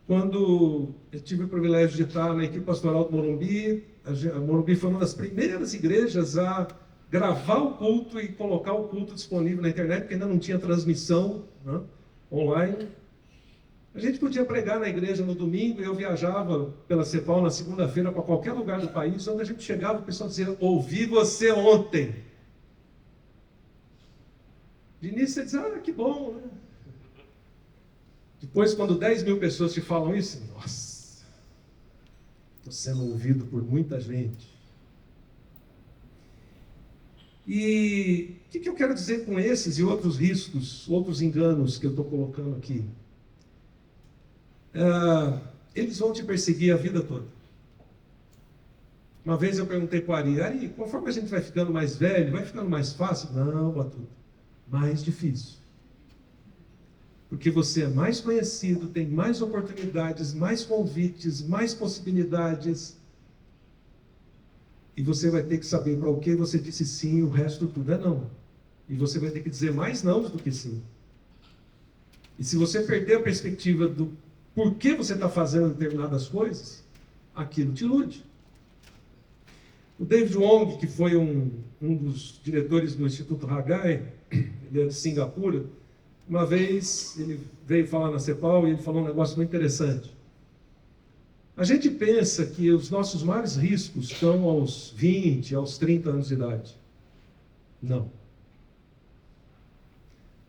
Quando eu tive o privilégio de estar na equipe pastoral do Morumbi, a Morumbi foi uma das primeiras igrejas a gravar o culto e colocar o culto disponível na internet, porque ainda não tinha transmissão, né, online. A gente podia pregar na igreja no domingo e eu viajava pela CEPAL na segunda-feira para qualquer lugar do país, onde a gente chegava, o pessoal dizia, ouvi você ontem. De início você diz, que bom, né? Depois, quando 10 mil pessoas te falam isso, nossa, estou sendo ouvido por muita gente. E o que eu quero dizer com esses e outros riscos, outros enganos que eu estou colocando aqui? Eles vão te perseguir a vida toda. Uma vez eu perguntei para o Ari, conforme a gente vai ficando mais velho, vai ficando mais fácil? Não, Batuta, mais difícil. Porque você é mais conhecido, tem mais oportunidades, mais convites, mais possibilidades. E você vai ter que saber para o que você disse sim e o resto tudo é não. E você vai ter que dizer mais não do que sim. E se você perder a perspectiva do por que você está fazendo determinadas coisas, aquilo te ilude. O David Wong, que foi um dos diretores do Instituto Haggai, ele é de Singapura, uma vez ele veio falar na CEPAL e ele falou um negócio muito interessante. A gente pensa que os nossos maiores riscos estão aos 20, aos 30 anos de idade. Não.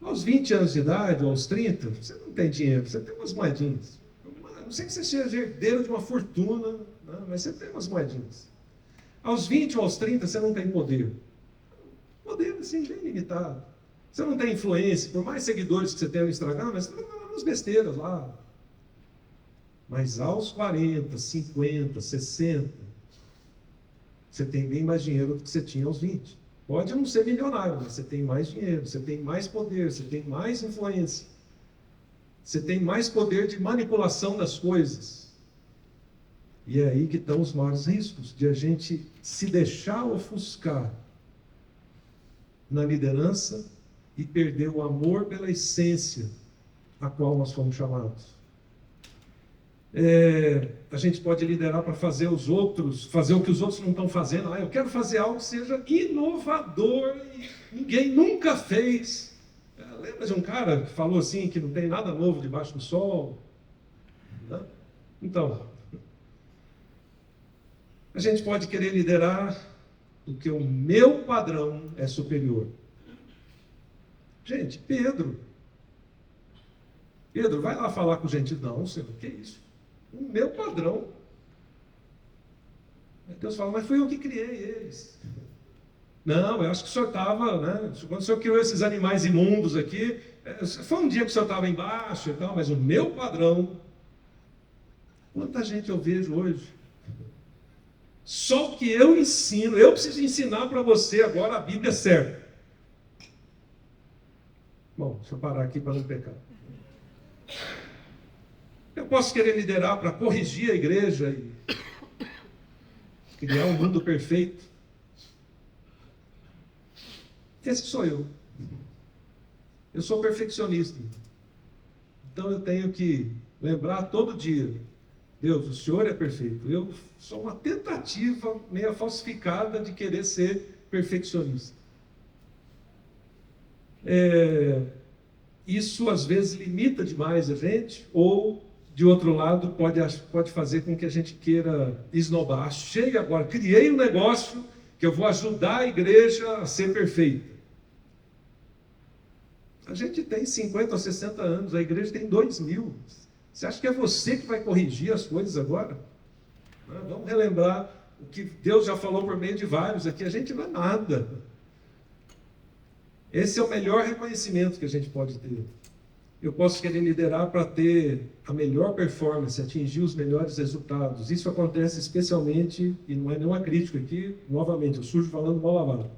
Aos 20 anos de idade, aos 30, você não tem dinheiro, você tem umas moedinhas. Não sei que você seja herdeiro de uma fortuna, né? Mas você tem umas moedinhas. Aos 20 ou aos 30, você não tem poder. Poder, assim, bem limitado. Você não tem influência, por mais seguidores que você tenha no Instagram, mas você está falando umas besteiras lá. Mas aos 40, 50, 60, você tem bem mais dinheiro do que você tinha aos 20. Pode não ser milionário, mas você tem mais dinheiro, você tem mais poder, você tem mais influência. Você tem mais poder de manipulação das coisas. E é aí que estão os maiores riscos, de a gente se deixar ofuscar na liderança e perder o amor pela essência a qual nós fomos chamados. A gente pode liderar para fazer os outros, fazer o que os outros não estão fazendo. Eu quero fazer algo que seja inovador e ninguém nunca fez. Lembra de um cara que falou assim, que não tem nada novo debaixo do sol? Né? Então, a gente pode querer liderar porque o meu padrão é superior. Gente, Pedro, vai lá falar com gente. Não, Senhor, o que é isso? O meu padrão. Deus fala, mas fui eu que criei eles. Não, eu acho que o senhor estava, né? Quando o senhor criou esses animais imundos aqui, foi um dia que o senhor estava embaixo e tal, mas o meu padrão. Quanta gente eu vejo hoje? Só que eu ensino, eu preciso ensinar para você agora a Bíblia certa. Bom, deixa eu parar aqui para não pecar. Eu posso querer liderar para corrigir a igreja e criar um mundo perfeito. Esse sou eu. Eu sou perfeccionista. Então eu tenho que lembrar todo dia: Deus, o Senhor é perfeito. Eu sou uma tentativa meio falsificada de querer ser perfeccionista. Isso às vezes limita demais a gente, ou de outro lado pode fazer com que a gente queira esnobar. Achei agora, criei um negócio que eu vou ajudar a igreja a ser perfeita. A gente tem 50 ou 60 anos, a igreja tem 2000. Você acha que é você que vai corrigir as coisas agora? Vamos relembrar o que Deus já falou por meio de vários aqui. A gente não é nada. Esse é o melhor reconhecimento que a gente pode ter. Eu posso querer liderar para ter a melhor performance, atingir os melhores resultados. Isso acontece especialmente, e não é nenhuma crítica aqui, novamente, eu surjo falando mal lavado,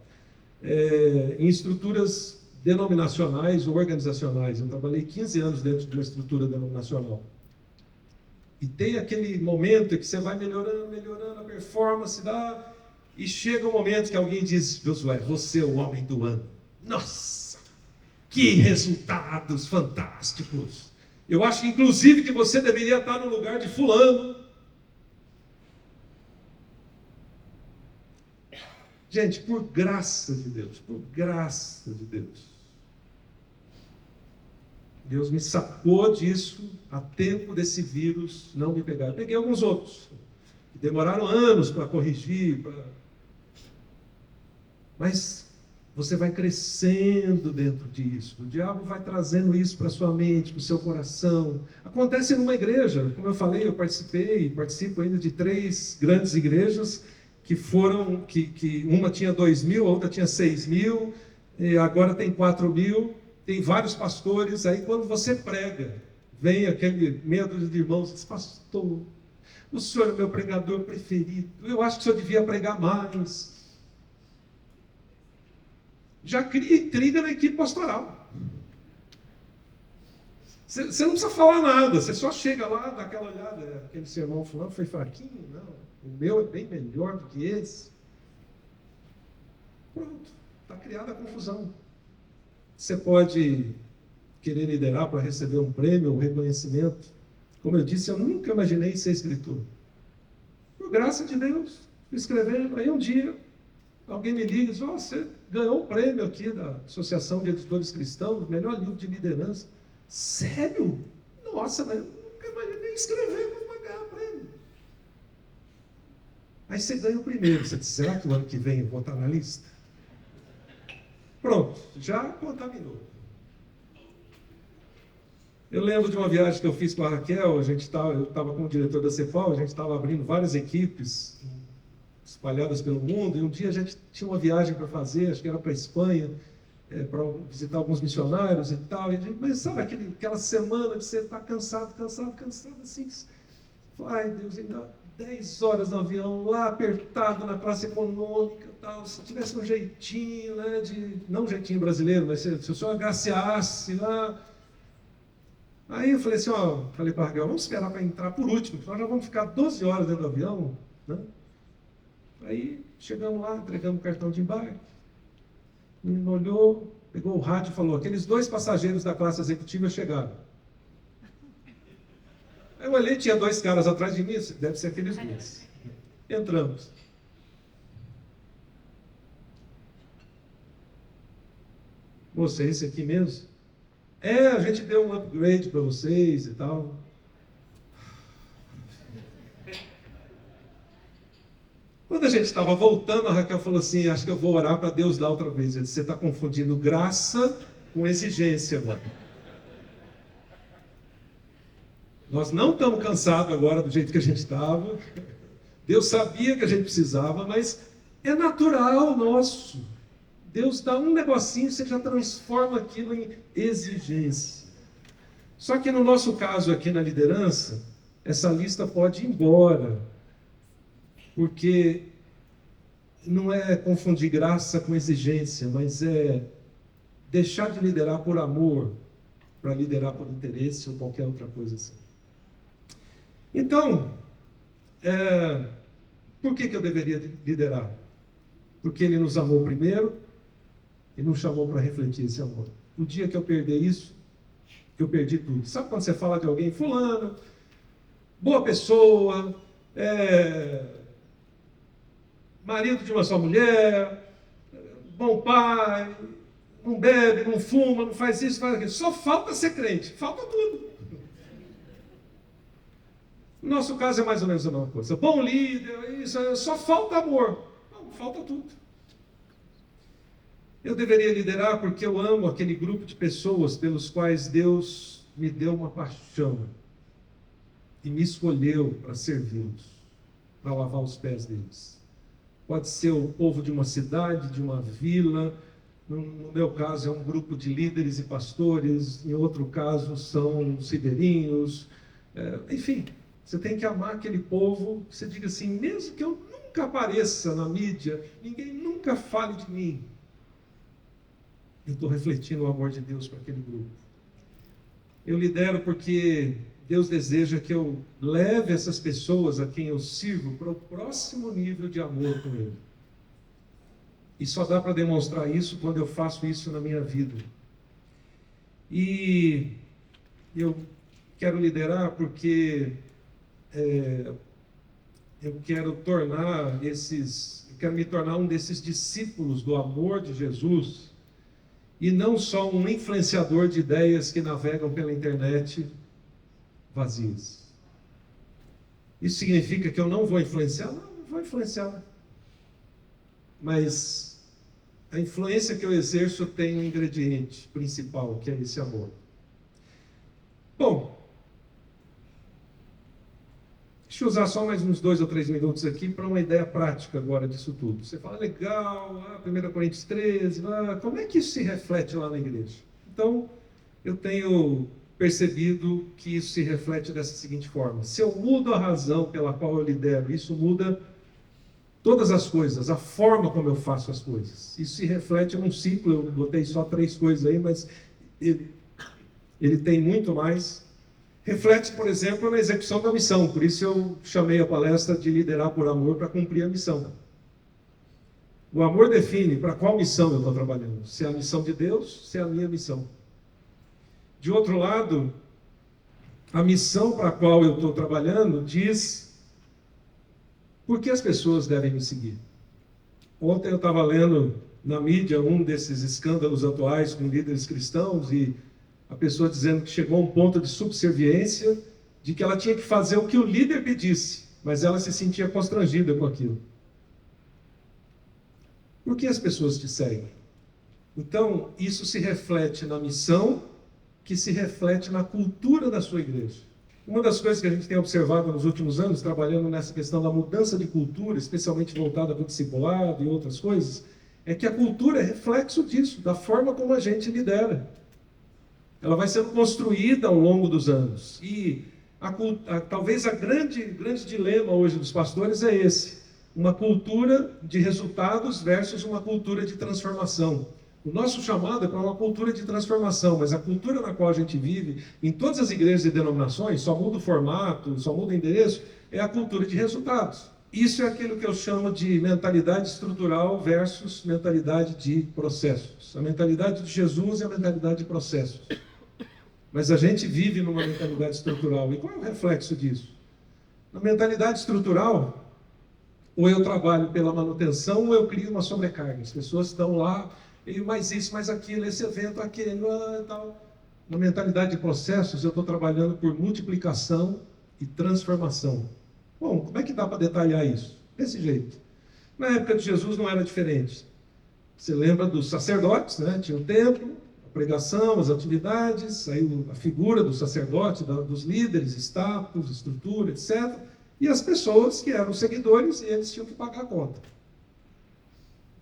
em estruturas denominacionais ou organizacionais. Eu trabalhei 15 anos dentro de uma estrutura denominacional. E tem aquele momento que você vai melhorando a performance, e chega um momento que alguém diz: Josué, você é o homem do ano. Nossa, que resultados fantásticos! Eu acho, inclusive, que você deveria estar no lugar de fulano. Gente, por graça de Deus, Deus me sacou disso a tempo desse vírus não me pegar. Eu peguei alguns outros, que demoraram anos para corrigir, mas você vai crescendo dentro disso. O diabo vai trazendo isso para a sua mente, para o seu coração. Acontece numa igreja, como eu falei, eu participo ainda de 3 grandes igrejas que foram, que uma tinha 2.000, a outra tinha 6.000, e agora tem 4.000, tem vários pastores. Aí quando você prega, vem aquele meia dúzia de irmãos e diz: pastor, o senhor é meu pregador preferido, eu acho que o senhor devia pregar mais. Já cria intriga na equipe pastoral. Você não precisa falar nada, você só chega lá, dá aquela olhada, aquele sermão fulano foi fraquinho, não, o meu é bem melhor do que esse. Pronto, está criada a confusão. Você pode querer liderar para receber um prêmio, um reconhecimento. Como eu disse, eu nunca imaginei ser escritor. Por graça de Deus, escrevendo, aí um dia alguém me liga e diz: você ganhou um prêmio aqui da Associação de Editores Cristãos, melhor livro de liderança. Sério? Nossa, mas eu nunca imaginei escrever para ganhar prêmio. Aí você ganha o primeiro. Você diz: será que o ano que vem eu vou estar na lista? Pronto, já contaminou. Eu lembro de uma viagem que eu fiz com a Raquel. Eu estava com o diretor da Cepal, a gente estava abrindo várias equipes espalhadas pelo mundo, e um dia a gente tinha uma viagem para fazer, acho que era para a Espanha, para visitar alguns missionários e tal, mas sabe aquela semana de você estar cansado, assim, ai Deus, ainda 10 horas no avião, lá apertado na classe econômica, tal, se tivesse um jeitinho, né, não um jeitinho brasileiro, mas se o senhor agraciasse lá. Aí eu falei assim, falei para a Raquel: vamos esperar para entrar por último, porque nós já vamos ficar 12 horas dentro do avião, né? Aí chegamos lá, entregamos o cartão de embarque. O menino olhou, pegou o rádio e falou: aqueles 2 passageiros da classe executiva chegaram. Aí eu olhei, tinha 2 caras atrás de mim, deve ser aqueles 2. Entramos. Moça, é esse aqui mesmo? A gente deu um upgrade para vocês e tal. Quando a gente estava voltando, a Raquel falou assim: acho que eu vou orar para Deus dar outra vez. Eu disse: você está confundindo graça com exigência, mano. Nós não estamos cansados agora do jeito que a gente estava. Deus sabia que a gente precisava, mas é natural nosso. Deus dá um negocinho, você já transforma aquilo em exigência. Só que no nosso caso aqui na liderança, essa lista pode ir embora. Porque não é confundir graça com exigência, mas é deixar de liderar por amor para liderar por interesse ou qualquer outra coisa assim. Então, por que eu deveria liderar? Porque Ele nos amou primeiro e nos chamou para refletir esse amor. O dia que eu perder isso, eu perdi tudo. Sabe quando você fala de alguém, fulano, boa pessoa, marido de uma só mulher, bom pai, não bebe, não fuma, não faz isso, faz aquilo. Só falta ser crente, falta tudo. No nosso caso é mais ou menos a mesma coisa. Bom líder, isso, só falta amor. Não, falta tudo. Eu deveria liderar porque eu amo aquele grupo de pessoas pelos quais Deus me deu uma paixão e me escolheu para servi-los, para lavar os pés deles. Pode ser o povo de uma cidade, de uma vila. No meu caso é um grupo de líderes e pastores. Em outro caso são ribeirinhos. Enfim, você tem que amar aquele povo. Você diga assim, mesmo que eu nunca apareça na mídia, ninguém nunca fale de mim, eu estou refletindo o amor de Deus para aquele grupo. Eu lidero porque Deus deseja que eu leve essas pessoas a quem eu sirvo para o próximo nível de amor com Ele. E só dá para demonstrar isso quando eu faço isso na minha vida. E eu quero liderar porque eu quero me tornar um desses discípulos do amor de Jesus e não só um influenciador de ideias que navegam pela internet vazias. Isso significa que eu não vou influenciar? Não vou influenciar. Mas a influência que eu exerço tem um ingrediente principal, que é esse amor. Bom, deixa eu usar só mais uns 2 ou 3 minutos aqui para uma ideia prática agora disso tudo. Você fala, legal, 1 Coríntios 13, como é que isso se reflete lá na igreja? Então, eu tenho percebido que isso se reflete dessa seguinte forma. Se eu mudo a razão pela qual eu lidero, isso muda todas as coisas, a forma como eu faço as coisas. Isso se reflete num ciclo, eu botei só 3 coisas aí, mas ele tem muito mais. Reflete, por exemplo, na execução da missão. Por isso eu chamei a palestra de liderar por amor para cumprir a missão. O amor define para qual missão eu estou trabalhando. Se é a missão de Deus, se é a minha missão. De outro lado, a missão para a qual eu estou trabalhando diz por que as pessoas devem me seguir. Ontem eu estava lendo na mídia um desses escândalos atuais com líderes cristãos e a pessoa dizendo que chegou a um ponto de subserviência, de que ela tinha que fazer o que o líder pedisse, mas ela se sentia constrangida com aquilo. Por que as pessoas te seguem? Então, isso se reflete na missão, que se reflete na cultura da sua igreja. Uma das coisas que a gente tem observado nos últimos anos, trabalhando nessa questão da mudança de cultura, especialmente voltada para o discipulado e outras coisas, é que a cultura é reflexo disso, da forma como a gente lidera. Ela vai sendo construída ao longo dos anos. E talvez a grande dilema hoje dos pastores é esse. Uma cultura de resultados versus uma cultura de transformação. O nosso chamado é para uma cultura de transformação, mas a cultura na qual a gente vive, em todas as igrejas e denominações, só muda o formato, só muda o endereço, é a cultura de resultados. Isso é aquilo que eu chamo de mentalidade estrutural versus mentalidade de processos. A mentalidade de Jesus é a mentalidade de processos. Mas a gente vive numa mentalidade estrutural. E qual é o reflexo disso? Na mentalidade estrutural, ou eu trabalho pela manutenção, ou eu crio uma sobrecarga. As pessoas estão lá, e mais isso, mais aquilo, esse evento, aquele, e tal. Na mentalidade de processos, eu estou trabalhando por multiplicação e transformação. Bom, como é que dá para detalhar isso? Desse jeito. Na época de Jesus não era diferente. Você lembra dos sacerdotes, né? Tinha o templo, a pregação, as atividades, aí a figura do sacerdote, dos líderes, status, estrutura, etc. E as pessoas que eram seguidores, e eles tinham que pagar a conta.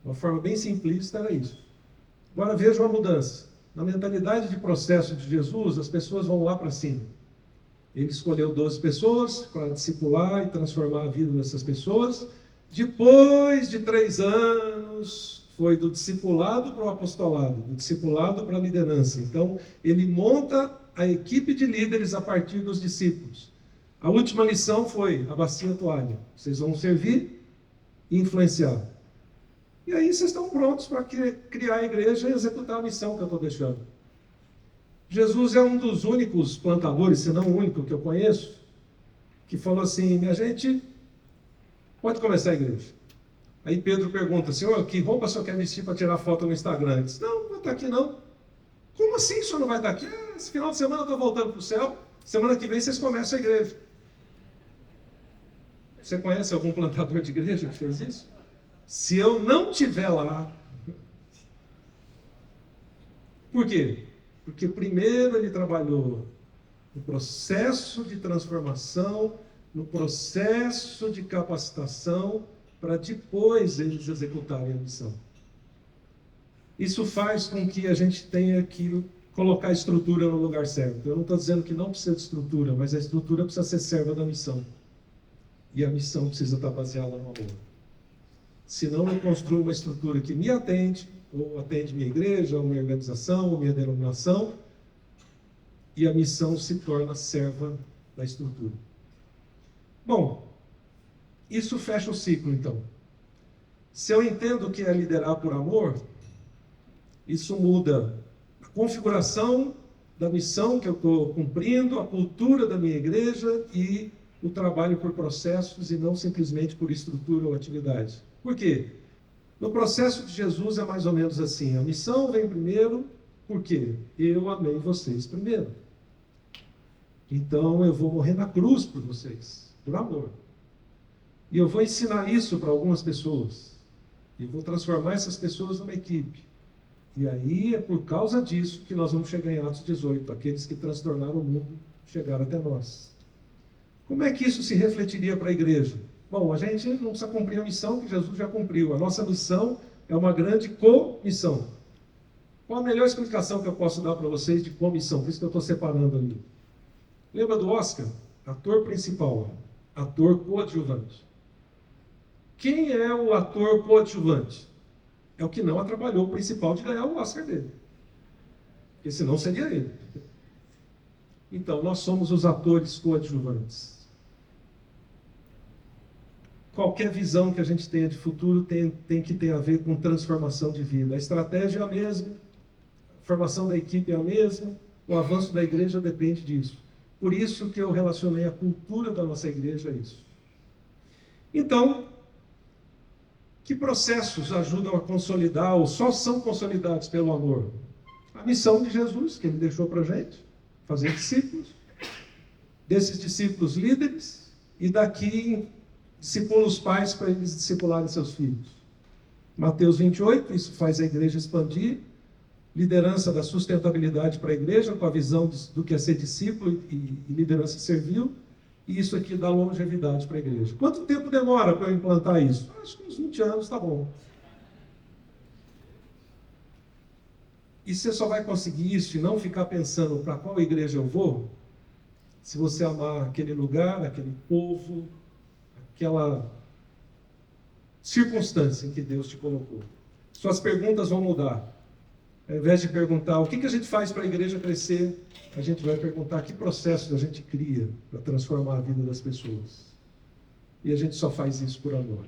Uma forma bem simplista era isso. Agora veja uma mudança. Na mentalidade de processo de Jesus, as pessoas vão lá para cima. Ele escolheu 12 pessoas para discipular e transformar a vida dessas pessoas. Depois de 3 anos, foi do discipulado para o apostolado, do discipulado para a liderança. Então, ele monta a equipe de líderes a partir dos discípulos. A última lição foi a bacia toalha. Vocês vão servir e influenciar. E aí vocês estão prontos para criar a igreja e executar a missão que eu estou deixando. Jesus é um dos únicos plantadores, se não o único que eu conheço, que falou assim: minha gente, pode começar a igreja. Aí Pedro pergunta: Senhor, que roupa o senhor quer vestir para tirar foto no Instagram? Ele diz: não, não vou estar aqui não. Como assim o senhor não vai estar aqui? Esse final de semana eu estou voltando para o céu, semana que vem vocês começam a igreja. Você conhece algum plantador de igreja que fez isso? Se eu não estiver lá. Por quê? Porque primeiro ele trabalhou no processo de transformação, no processo de capacitação, para depois eles executarem a missão. Isso faz com que a gente tenha que colocar a estrutura no lugar certo. Eu não estou dizendo que não precisa de estrutura, mas a estrutura precisa ser serva da missão. E a missão precisa estar baseada no amor. Senão eu construo uma estrutura que me atende, ou atende minha igreja, ou minha organização, ou minha denominação, e a missão se torna serva da estrutura. Bom, isso fecha o ciclo, então. Se eu entendo que é liderar por amor, isso muda a configuração da missão que eu estou cumprindo, a cultura da minha igreja e o trabalho por processos e não simplesmente por estrutura ou atividade. Por quê? No processo de Jesus é mais ou menos assim: a missão vem primeiro, porque eu amei vocês primeiro. Então eu vou morrer na cruz por vocês, por amor. E eu vou ensinar isso para algumas pessoas. E vou transformar essas pessoas numa equipe. E aí é por causa disso que nós vamos chegar em Atos 18. Aqueles que transtornaram o mundo chegaram até nós. Como é que isso se refletiria para a igreja? Bom, a gente não precisa cumprir a missão que Jesus já cumpriu. A nossa missão é uma grande comissão. Qual a melhor explicação que eu posso dar para vocês de comissão? Por isso que eu estou separando ali. Lembra do Oscar? Ator principal, ator coadjuvante. Quem é o ator coadjuvante? É o que não atrapalhou o principal de ganhar o Oscar dele. Porque senão seria ele. Então, nós somos os atores coadjuvantes. Qualquer visão que a gente tenha de futuro tem que ter a ver com transformação de vida. A estratégia é a mesma, a formação da equipe é a mesma, o avanço da igreja depende disso. Por isso que eu relacionei a cultura da nossa igreja a isso. Então, que processos ajudam a consolidar, ou só são consolidados pelo amor? A missão de Jesus, que ele deixou para a gente, fazer discípulos, desses discípulos líderes, e daqui discipula os pais para eles discipularem seus filhos. Mateus 28, isso faz a igreja expandir, liderança da sustentabilidade para a igreja, com a visão do que é ser discípulo e liderança servil, e isso aqui dá longevidade para a igreja. Quanto tempo demora para eu implantar isso? Acho que uns 20 anos está bom. E você só vai conseguir isso e não ficar pensando para qual igreja eu vou, se você amar aquele lugar, aquele povo, aquela circunstância em que Deus te colocou. Suas perguntas vão mudar. Ao invés de perguntar o que a gente faz para a igreja crescer, a gente vai perguntar que processo a gente cria para transformar a vida das pessoas. E a gente só faz isso por amor.